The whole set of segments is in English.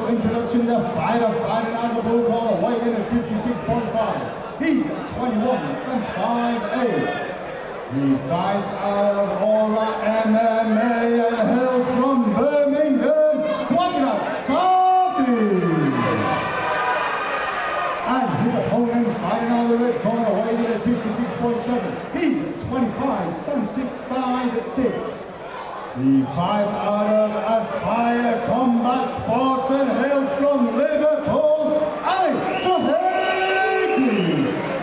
official introduction, the fighter fighting out the blue corner, weighing in at 56.5. He's 21, stands 5'8". He fights out of Aura MMA and hails from Birmingham, Qudrat, Safi. And his opponent fighting out of the red corner, weighing in at 56.7. He's 25, stands 5'6". He fights out of Aspire Combat Sports and hails from Liverpool, Sohaiki.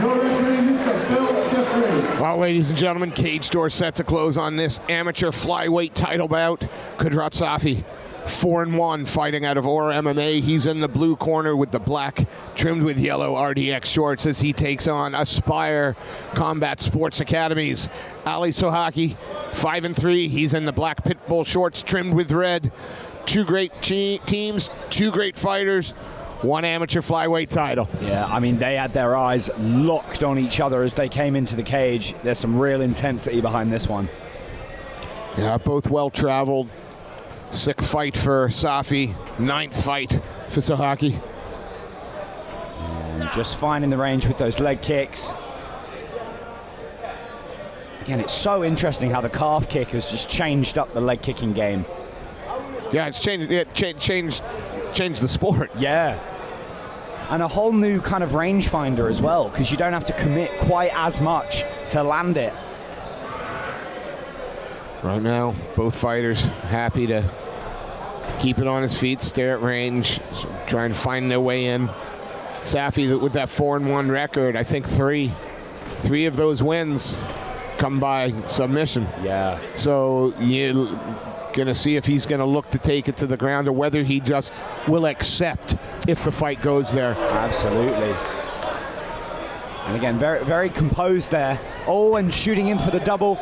Your referee, Mr. Bill Jeffries. Well, ladies and gentlemen, cage door set to close on this amateur flyweight title bout. Qudrat Safi, 4-1, fighting out of Aura MMA. He's in the blue corner with the black trimmed with yellow RDX shorts as he takes on Aspire Combat Sports Academies. Ali Sohaiki, 5-3. He's in the black pit bull shorts trimmed with red. Two great teams, two great fighters, one amateur flyweight title. Yeah, I mean, they had their eyes locked on each other as they came into the cage. There's some real intensity behind this one. Yeah, both well-traveled. 6th fight for Safi, 9th fight for Sohaiki. And just finding the range with those leg kicks. Again, it's so interesting how the calf kick has just changed up the leg kicking game. Yeah, it's changed the sport. Yeah. And a whole new kind of rangefinder as well, because you don't have to commit quite as much to land it. Right now, both fighters happy to keep it on his feet, stay at range, try and find their way in. Safi, with that 4-1 record, I think three of those wins come by submission. Yeah. So you're going to see if he's going to look to take it to the ground or whether he just will accept if the fight goes there. Absolutely. And again, very, very composed there. Oh, and shooting in for the double.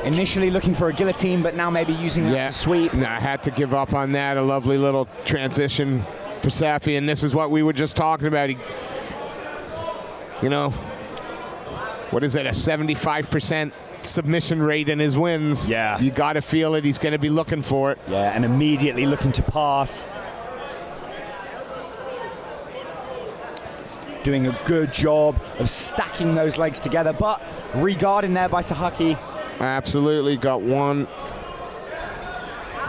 Initially looking for a guillotine, but now maybe using that to sweep. I had to give up on that. A lovely little transition for Safi, and this is what we were just talking about. He, you know, what is it, a 75% submission rate in his wins? Yeah. You got to feel it. He's going to be looking for it. Yeah, and immediately looking to pass. Doing a good job of stacking those legs together, but regarding there by Sohaiki. Absolutely, got one.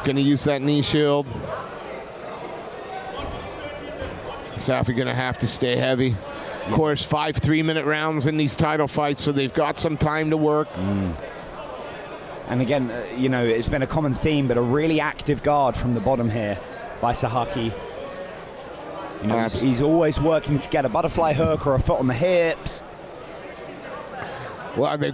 Going to use that knee shield. Safi going to have to stay heavy. Of course, 5 3-minute rounds in these title fights, so they've got some time to work. And again, you know, it's been a common theme, but a really active guard from the bottom here by Sohaiki. You know, he's always working to get a butterfly hook or a foot on the hips. Well, they,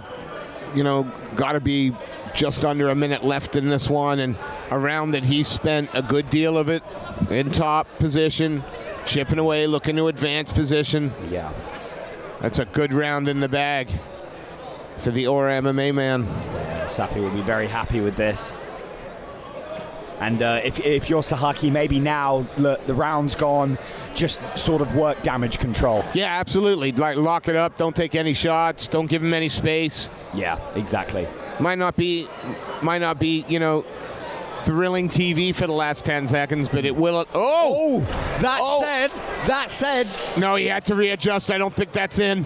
you know, got to be just under a minute left in this one, and a round that he spent a good deal of it in top position, chipping away, looking to advance position. Yeah. That's a good round in the bag for the Aura MMA man. Yeah, Safi will be very happy with this. And if you're Sohaiki, maybe now, look, the round's gone, just sort of work damage control. Yeah, absolutely. Like, lock it up, don't take any shots, don't give him any space. Yeah, exactly. Might not be, you know, thrilling TV for the last 10 seconds, but it will. That said. No, he had to readjust. I don't think that's in.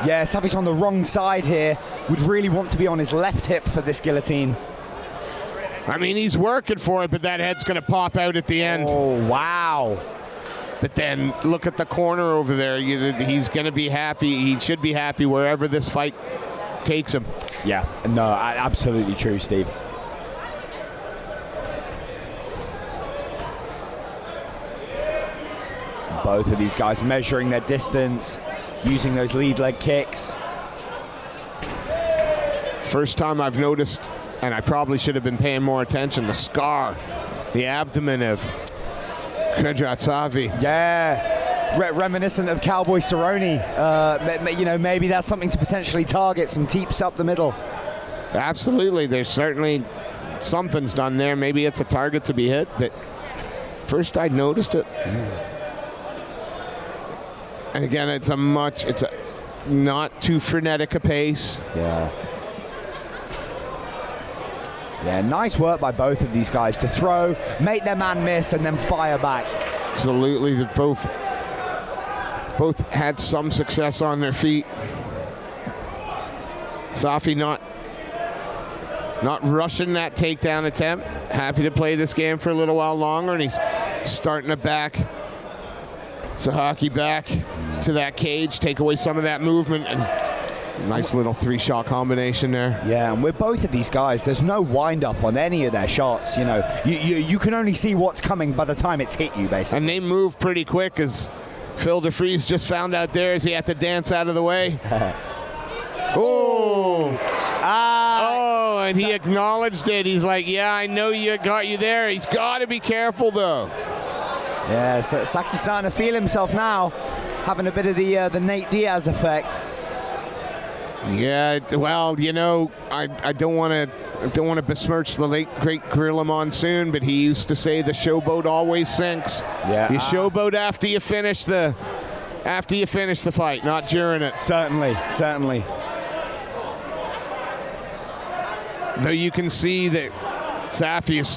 Yeah, Safi's on the wrong side here. Would really want to be on his left hip for this guillotine. I mean, he's working for it, but that head's going to pop out at the end. Oh, wow. But then look at the corner over there. He's going to be happy. He should be happy wherever this fight takes him. Yeah, no, absolutely true, Steve. Both of these guys measuring their distance, using those lead leg kicks. First time I've noticed, and I probably should have been paying more attention, the scar, the abdomen of Qudrat Safi. Yeah, reminiscent of Cowboy Cerrone. You know, maybe that's something to potentially target, some teeps up the middle. Absolutely, there's certainly something's done there. Maybe it's a target to be hit, but first I noticed it. And again, it's a not too frenetic a pace. Yeah. Yeah, nice work by both of these guys to throw, make their man miss, and then fire back. Absolutely, that both had some success on their feet. Safi not rushing that takedown attempt. Happy to play this game for a little while longer, and he's starting to back Sohaiki back to that cage, take away some of that movement, and nice little 3-shot combination there. Yeah, and with both of these guys, there's no wind-up on any of their shots. You know, you can only see what's coming by the time it's hit you, basically. And they move pretty quick, as Phil DeFries just found out there as he had to dance out of the way. And he acknowledged it. He's like, yeah, I know you got you there. He's got to be careful, though. Yeah, so Saki's starting to feel himself now, having a bit of the Nate Diaz effect. Yeah, well, you know, I don't want to besmirch the late great Gorilla Monsoon, but he used to say the showboat always sinks. Yeah, you showboat after you finish the fight, not during it. Certainly. Though you can see that Safi is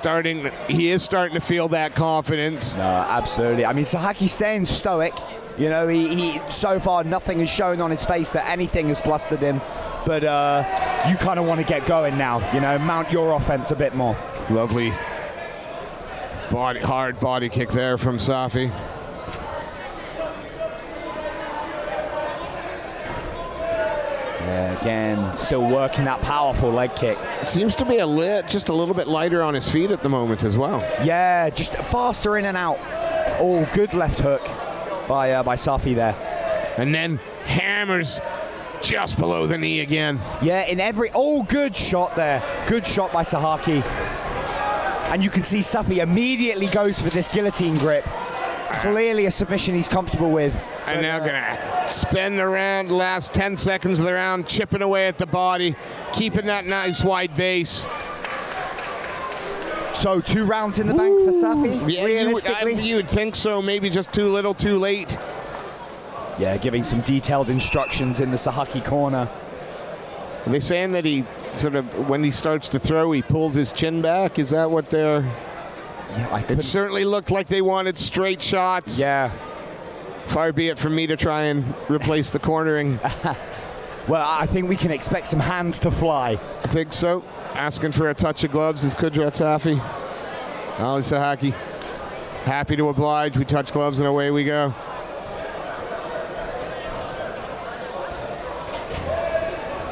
starting to feel that confidence. No, absolutely. I mean, Sohaiki's staying stoic. You know, he so far nothing has shown on his face that anything has flustered him. But you kind of want to get going now. You know, mount your offense a bit more. Lovely hard body kick there from Safi. Yeah, again, still working that powerful leg kick. Seems to be just a little bit lighter on his feet at the moment as well. Yeah, just faster in and out. Oh, good left hook by Safi there. And then hammers just below the knee again. Yeah, good shot there. Good shot by Sohaiki. And you can see Safi immediately goes for this guillotine grip. Clearly a submission he's comfortable with. And now gonna spin the round, last 10 seconds of the round, chipping away at the body, keeping that nice wide base. So 2 rounds in the bank for Safi, yeah, realistically? You would think so, maybe just too little too late. Yeah, giving some detailed instructions in the Sohaiki corner. Are they saying that he sort of, when he starts to throw, he pulls his chin back? Is that what they're... Yeah, it certainly looked like they wanted straight shots. Yeah. Far be it from me to try and replace the cornering. Well, I think we can expect some hands to fly. I think so. Asking for a touch of gloves is Qudrat Safi. Ali Sohaiki, happy to oblige. We touch gloves and away we go.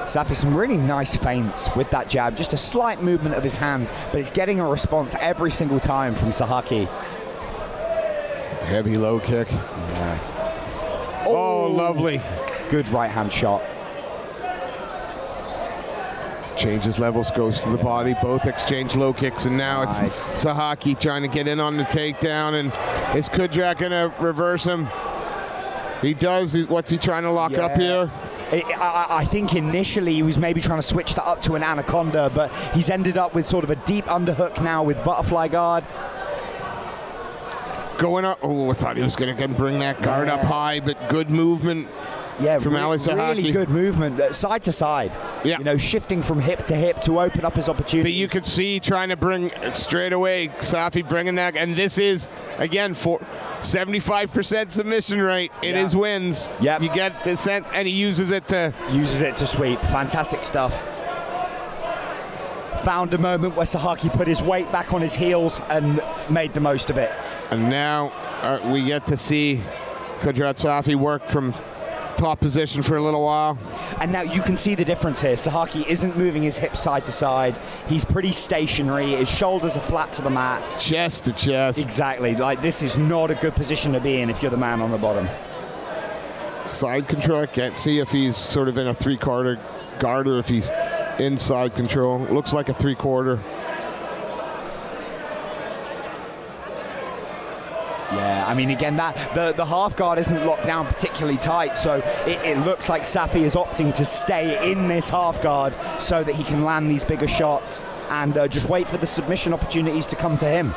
Safi, some really nice feints with that jab. Just a slight movement of his hands, but it's getting a response every single time from Sohaiki. Heavy low kick. Yeah. Oh, lovely. Good right hand shot. Changes levels, goes to the body. Both exchange low kicks, and now it's Sohaiki trying to get in on the takedown. And is Qudrat going to reverse him? He does. What's he trying to lock up here? I think initially he was maybe trying to switch that up to an anaconda, but he's ended up with sort of a deep underhook now with butterfly guard. Going up. Oh, I thought he was going to bring that guard up high, but good movement. Yeah, from Ali Sohaiki. Really good movement, side to side. Yeah. You know, shifting from hip to hip to open up his opportunities. But you could see trying to bring straight away, Safi bringing that, and this is, again, for 75% submission rate in his wins. Yep. You get the sense, and he uses it to sweep. Fantastic stuff. Found a moment where Sohaiki put his weight back on his heels and made the most of it. And now we get to see Qudrat Safi work from top position for a little while. And now you can see the difference here. Sohaiki isn't moving his hips side to side. He's pretty stationary. His shoulders are flat to the mat. Chest to chest. Exactly. Like, this is not a good position to be in if you're the man on the bottom. Side control. I can't see if he's sort of in a 3/4 guard or if he's inside control. It looks like a 3/4. Yeah, I mean, again, the half guard isn't locked down particularly tight, so it looks like Safi is opting to stay in this half guard so that he can land these bigger shots and just wait for the submission opportunities to come to him.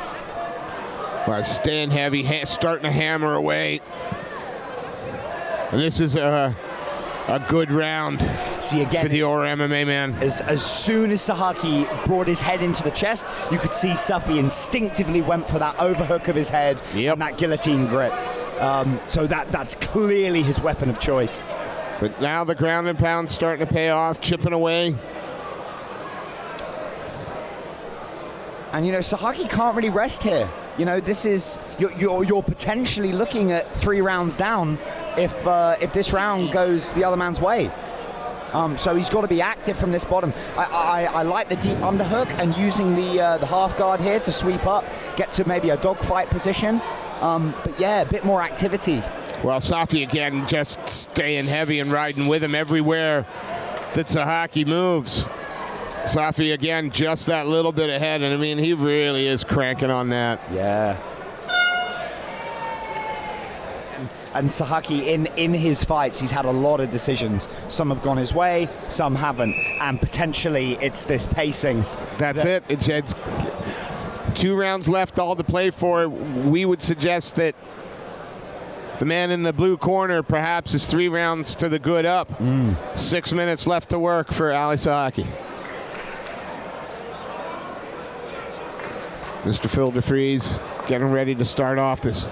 Well, staying heavy, starting to hammer away. And this is a good round See, again, for the Aura MMA man. As soon as Sohaiki brought his head into the chest, you could see Safi instinctively went for that overhook of his head and that guillotine grip. So that's clearly his weapon of choice. But now the ground and pound starting to pay off, chipping away. And Sohaiki can't really rest here. This is you're potentially looking at 3 rounds down if this round goes the other man's way. So he's got to be active from this bottom. I like the deep underhook and using the half guard here to sweep up, get to maybe a dogfight position. But yeah, a bit more activity. Well, Safi again just staying heavy and riding with him everywhere that Sohaiki moves. Safi again just that little bit ahead, and I mean he really is cranking on that. Yeah. And Sohaiki in his fights, he's had a lot of decisions. Some have gone his way, some haven't, and potentially it's this pacing. That's it. It's 2 rounds left, all to play for. We would suggest that the man in the blue corner perhaps is 3 rounds to the good up. 6 minutes left to work for Ali Sohaiki. Mr. Phil DeFries getting ready to start off this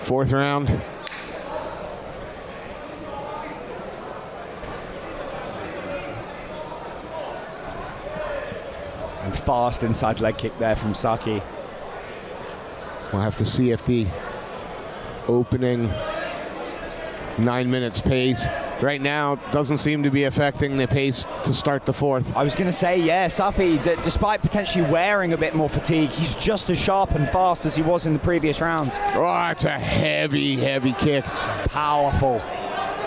4th round. And fast inside leg kick there from Saki. We'll have to see if the opening 9 minutes pace right now doesn't seem to be affecting the pace to start the 4th. I was going to say, yeah, Safi, despite potentially wearing a bit more fatigue, he's just as sharp and fast as he was in the previous rounds. Oh, it's a heavy, heavy kick. Powerful.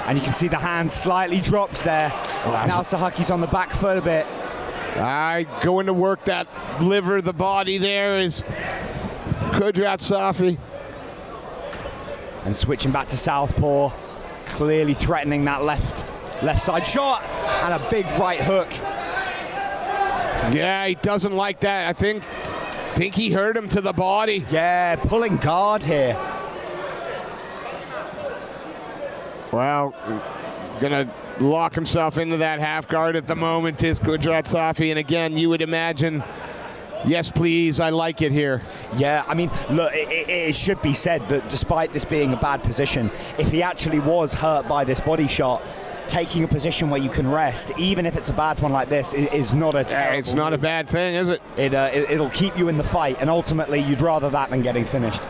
And you can see the hand slightly dropped there. Now Sohaiki's on the back foot a bit. Going to work that liver, the body there is Qudrat Safi. And switching back to southpaw, clearly threatening that left side shot, and a big right hook. Yeah, he doesn't like that. I think he hurt him to the body. Yeah, pulling guard here. Well, gonna lock himself into that half guard at the moment is Qudrat Safi, and again, you would imagine, yes, please, I like it here. Yeah, I mean, look, it should be said that despite this being a bad position, if he actually was hurt by this body shot, taking a position where you can rest, even if it's a bad one like this, is not a terrible it's not a bad thing, is it? It'll keep you in the fight, and ultimately you'd rather that than getting finished.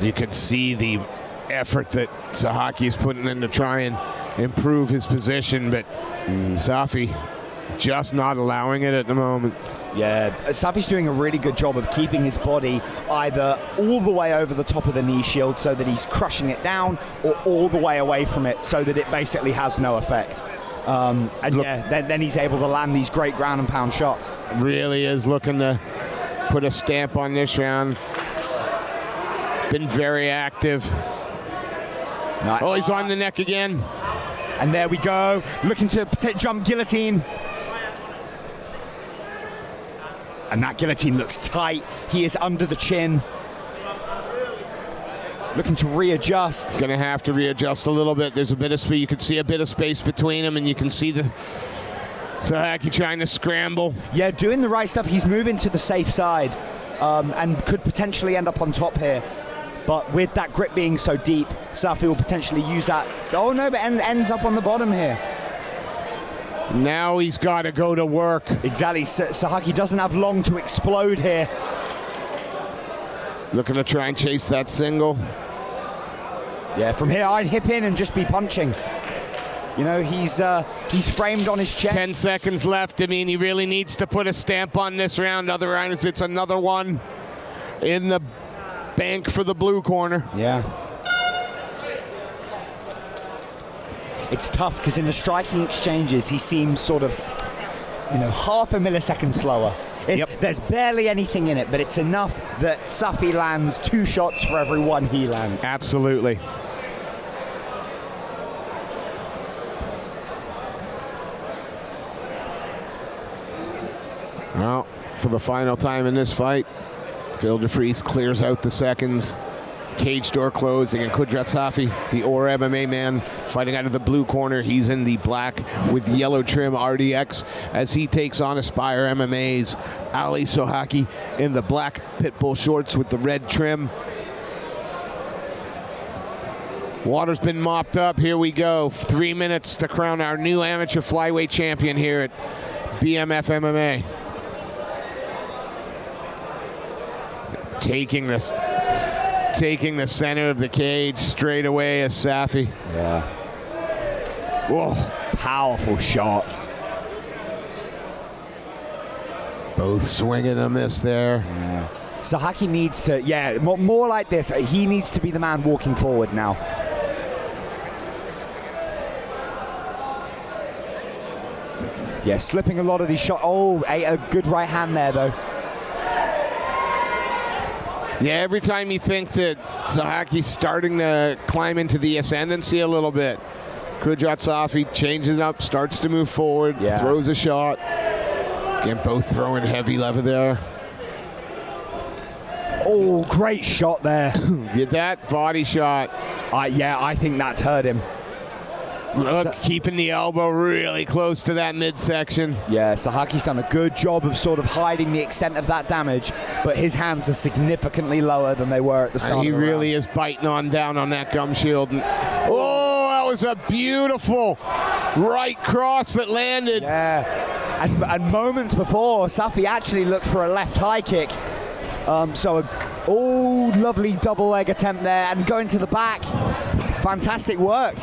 You could see the effort that Sohaiki is putting in to try and improve his position, but Safi just not allowing it at the moment. Yeah, Safi's doing a really good job of keeping his body either all the way over the top of the knee shield so that he's crushing it down, or all the way away from it so that it basically has no effect. Then he's able to land these great ground and pound shots. Really is looking to put a stamp on this round. Been very active. Oh, he's on the neck again. And there we go, looking to jump guillotine. And that guillotine looks tight. He is under the chin. Looking to readjust. Gonna have to readjust a little bit. There's a bit of space. You can see a bit of space between them, and you can see the Sohaiki trying to scramble. Yeah, doing the right stuff. He's moving to the safe side, and could potentially end up on top here. But with that grip being so deep, Safi will potentially use that. Oh no, but ends up on the bottom here. Now he's got to go to work. Exactly. Sohaiki doesn't have long to explode here. Looking to try and chase that single. Yeah, from here I'd hip in and just be punching. You know, he's framed on his chest. 10 seconds left. I mean, he really needs to put a stamp on this round. Otherwise, it's another one in the bank for the blue corner. Yeah. It's tough because in the striking exchanges, he seems sort of, half a millisecond slower. There's barely anything in it, but it's enough that Safi lands 2 shots for every 1 he lands. Absolutely. Well, for the final time in this fight, Phil DeFries clears out the seconds. Cage door closing, and Qudrat Safi, the OR MMA man, fighting out of the blue corner. He's in the black with yellow trim RDX as he takes on Aspire MMA's Ali Sohaiki in the black pitbull shorts with the red trim. Water's been mopped up. Here we go. 3 minutes to crown our new amateur flyweight champion here at BMF MMA. Taking the center of the cage straight away as Safi. Yeah. Whoa. Powerful shots. Both swinging a miss there. Yeah. Sohaiki needs to, more like this. He needs to be the man walking forward now. Yeah, slipping a lot of these shots. Oh, a good right hand there, though. Yeah, every time you think that Sohaiki's starting to climb into the ascendancy a little bit, Qudrat Safi changes it up, starts to move forward, throws a shot. Again, both throwing heavy lever there. Oh, great shot there. Get that body shot. Yeah, I think that's hurt him. Look, keeping the elbow really close to that midsection. Yeah, Sohaiki's done a good job of sort of hiding the extent of that damage, but his hands are significantly lower than they were at the start. And he of the really round. is biting on down on that gum shield. Oh, that was a beautiful right cross that landed. Yeah, and moments before, Safi actually looked for a left high kick. Lovely double leg attempt there, and going to the back. Fantastic work.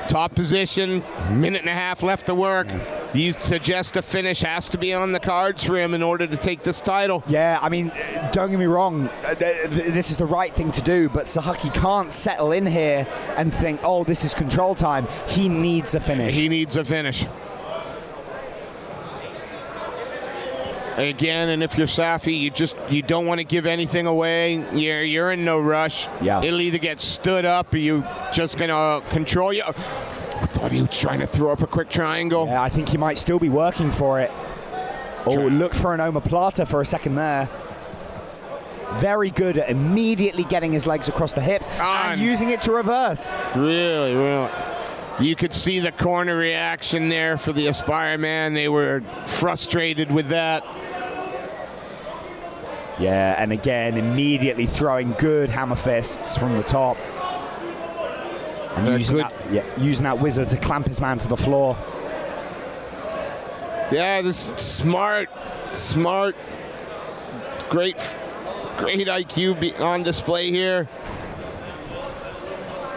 Top position, minute and a half left to work. You suggest a finish has to be on the cards for him in order to take this title. Yeah, I mean, don't get me wrong, this is the right thing to do, but Sohaiki can't settle in here and think, oh, this is control time. He needs a finish. He needs a finish. Again, and if you're Safi, you don't want to give anything away. You're in no rush. Yeah. It'll either get stood up or you just gonna control you. I thought he was trying to throw up a quick triangle. Yeah, I think he might still be working for it. Oh, looked for an omoplata for a second there. Very good at immediately getting his legs across the hips and using it to reverse. Really, really. You could see the corner reaction there for the Aspire man. They were frustrated with that. Yeah, and again, immediately throwing good hammer fists from the top. And using that wizard to clamp his man to the floor. Yeah, this is smart. Great IQ on display here.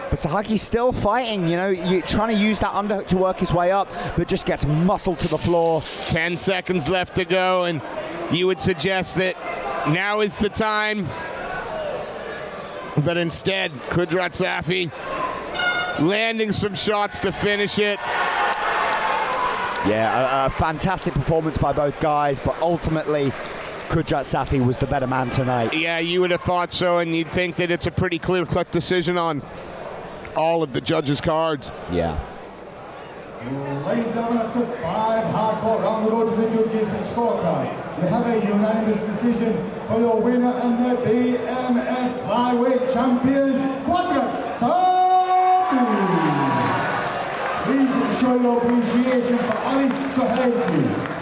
But Sohaiki's still fighting, you're trying to use that underhook to work his way up, but just gets muscled to the floor. 10 seconds left to go, and you would suggest that now is the time. But instead, Qudrat Safi landing some shots to finish it. Yeah, a fantastic performance by both guys, but ultimately, Qudrat Safi was the better man tonight. Yeah, you would have thought so, and you'd think that it's a pretty clear-cut decision on all of the judges' cards. Yeah. Ladies and gentlemen, after 5 hardcore round the road to the judges' scorecard, we have a unanimous decision for your winner and the BMF flyweight champion, Qudrat Safi. Please show your appreciation for Ali Sohaiki.